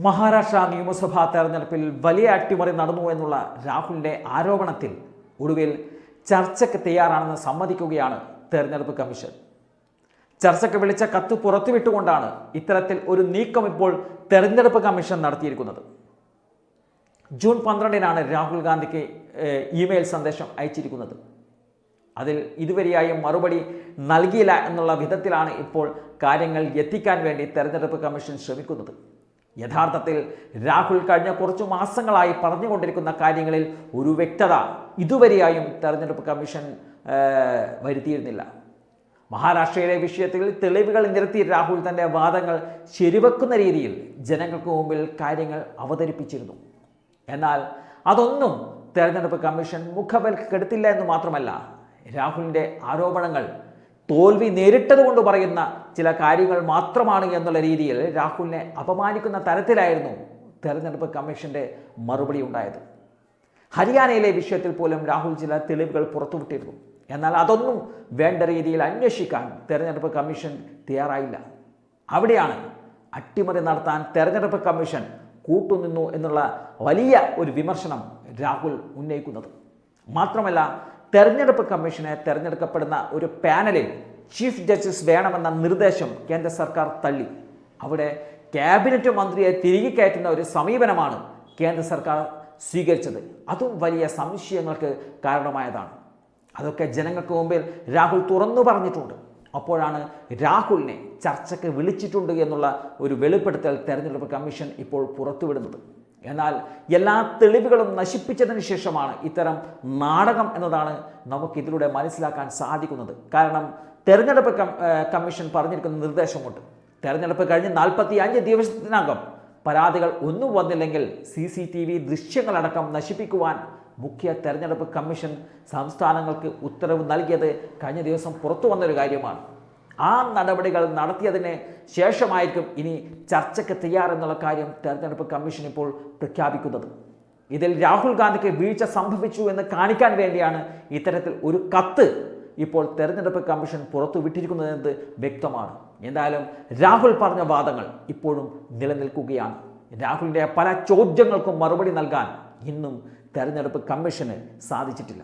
മഹാരാഷ്ട്ര നിയമസഭാ തെരഞ്ഞെടുപ്പിൽ വലിയ അട്ടിമറി നടന്നു എന്നുള്ള രാഹുലിൻ്റെ ആരോപണത്തിൽ ഒടുവിൽ ചർച്ചയ്ക്ക് തയ്യാറാണെന്ന് സമ്മതിക്കുകയാണ് തെരഞ്ഞെടുപ്പ് കമ്മീഷൻ. ചർച്ചയ്ക്ക് വിളിച്ച കത്ത് പുറത്തുവിട്ടുകൊണ്ടാണ് ഇത്തരത്തിൽ ഒരു നീക്കം ഇപ്പോൾ തെരഞ്ഞെടുപ്പ് കമ്മീഷൻ നടത്തിയിരിക്കുന്നത്. ജൂൺ 12-നാണ് രാഹുൽ ഗാന്ധിക്ക് ഇമെയിൽ സന്ദേശം അയച്ചിരിക്കുന്നത്. അതിൽ ഇതുവരെയായും മറുപടി നൽകിയില്ല എന്നുള്ള വിധത്തിലാണ് ഇപ്പോൾ കാര്യങ്ങൾ എത്തിക്കാൻ വേണ്ടി തെരഞ്ഞെടുപ്പ് കമ്മീഷൻ ശ്രമിക്കുന്നത്. യഥാർത്ഥത്തിൽ രാഹുൽ കഴിഞ്ഞ കുറച്ചു മാസങ്ങളായി പറഞ്ഞുകൊണ്ടിരിക്കുന്ന കാര്യങ്ങളിൽ ഒരു വ്യക്തത ഇതുവരെയായും തെരഞ്ഞെടുപ്പ് കമ്മീഷൻ വരുത്തിയിരുന്നില്ല. മഹാരാഷ്ട്രയിലെ വിഷയത്തിൽ തെളിവുകൾ നിരത്തി രാഹുൽ തൻ്റെ വാദങ്ങൾ ശരിവെക്കുന്ന രീതിയിൽ ജനങ്ങൾക്ക് മുമ്പിൽ കാര്യങ്ങൾ അവതരിപ്പിച്ചിരുന്നു. എന്നാൽ അതൊന്നും തെരഞ്ഞെടുപ്പ് കമ്മീഷൻ മുഖവിലക്കെടുത്തില്ല എന്ന് മാത്രമല്ല, രാഹുലിൻ്റെ ആരോപണങ്ങൾ തോൽവി നേരിട്ടത് കൊണ്ട് പറയുന്ന ചില കാര്യങ്ങൾ മാത്രമാണ് എന്നുള്ള രീതിയിൽ രാഹുലിനെ അപമാനിക്കുന്ന തരത്തിലായിരുന്നു തെരഞ്ഞെടുപ്പ് കമ്മീഷന്റെ മറുപടി ഉണ്ടായത്. ഹരിയാനയിലെ വിഷയത്തിൽ പോലും രാഹുൽ ചില തെളിവുകൾ പുറത്തുവിട്ടിരുന്നു. എന്നാൽ അതൊന്നും വേണ്ട രീതിയിൽ അന്വേഷിക്കാൻ തെരഞ്ഞെടുപ്പ് കമ്മീഷൻ തയ്യാറായില്ല. അവിടെയാണ് അട്ടിമറി നടത്താൻ തെരഞ്ഞെടുപ്പ് കമ്മീഷൻ കൂട്ടുനിന്നു എന്നുള്ള വലിയ ഒരു വിമർശനം രാഹുൽ ഉന്നയിക്കുന്നത്. മാത്രമല്ല, തെരഞ്ഞെടുപ്പ് കമ്മീഷനെ തെരഞ്ഞെടുക്കപ്പെടുന്ന ഒരു പാനലിൽ ചീഫ് ജസ്റ്റിസ് വേണമെന്ന നിർദ്ദേശം കേന്ദ്ര സർക്കാർ തള്ളി. അവിടെ ക്യാബിനറ്റ് മന്ത്രിയെ തിരികെ കയറ്റുന്ന ഒരു സമീപനമാണ് കേന്ദ്ര സർക്കാർ സ്വീകരിച്ചത്. അതും വലിയ സംശയങ്ങൾക്ക് കാരണമായതാണ്. അതൊക്കെ ജനങ്ങൾക്ക് മുമ്പിൽ രാഹുൽ തുറന്നു പറഞ്ഞിട്ടുണ്ട്. അപ്പോഴാണ് രാഹുലിനെ ചർച്ചയ്ക്ക് വിളിച്ചിട്ടുണ്ട് എന്നുള്ള ഒരു വെളിപ്പെടുത്തൽ തെരഞ്ഞെടുപ്പ് കമ്മീഷൻ ഇപ്പോൾ പുറത്തുവിടുന്നത്. എന്നാൽ എല്ലാ തെളിവുകളും നശിപ്പിച്ചതിന് ശേഷമാണ് ഇത്തരം നാടകം എന്നതാണ് നമുക്കിതിലൂടെ മനസ്സിലാക്കാൻ സാധിക്കുന്നത്. കാരണം തെരഞ്ഞെടുപ്പ് കമ്മീഷൻ പറഞ്ഞിരിക്കുന്ന നിർദ്ദേശമുണ്ട്. തെരഞ്ഞെടുപ്പ് കഴിഞ്ഞ് 45 ദിവസത്തിനകം പരാതികൾ ഒന്നും വന്നില്ലെങ്കിൽ CCTV ദൃശ്യങ്ങളടക്കം നശിപ്പിക്കുവാൻ മുഖ്യ തെരഞ്ഞെടുപ്പ് കമ്മീഷൻ സംസ്ഥാനങ്ങൾക്ക് ഉത്തരവ് നൽകിയത് കഴിഞ്ഞ ദിവസം പുറത്തു വന്നൊരു കാര്യമാണ്. ആ നടപടികൾ നടത്തിയതിന് ശേഷമായിരിക്കും ഇനി ചർച്ചയ്ക്ക് തയ്യാറെന്നുള്ള കാര്യം തെരഞ്ഞെടുപ്പ് കമ്മീഷൻ ഇപ്പോൾ പ്രഖ്യാപിക്കുന്നത്. ഇതിൽ രാഹുൽ ഗാന്ധിക്ക് വീഴ്ച സംഭവിച്ചു എന്ന് കാണിക്കാൻ വേണ്ടിയാണ് ഇത്തരത്തിൽ ഒരു കത്ത് ഇപ്പോൾ തെരഞ്ഞെടുപ്പ് കമ്മീഷൻ പുറത്തുവിട്ടിരിക്കുന്നതെന്നത് വ്യക്തമാണ്. എന്തായാലും രാഹുൽ പറഞ്ഞ വാദങ്ങൾ ഇപ്പോഴും നിലനിൽക്കുകയാണ്. രാഹുലിൻ്റെ പല ചോദ്യങ്ങൾക്കും മറുപടി നൽകാൻ ഇന്നും തെരഞ്ഞെടുപ്പ് കമ്മീഷന് സാധിച്ചിട്ടില്ല.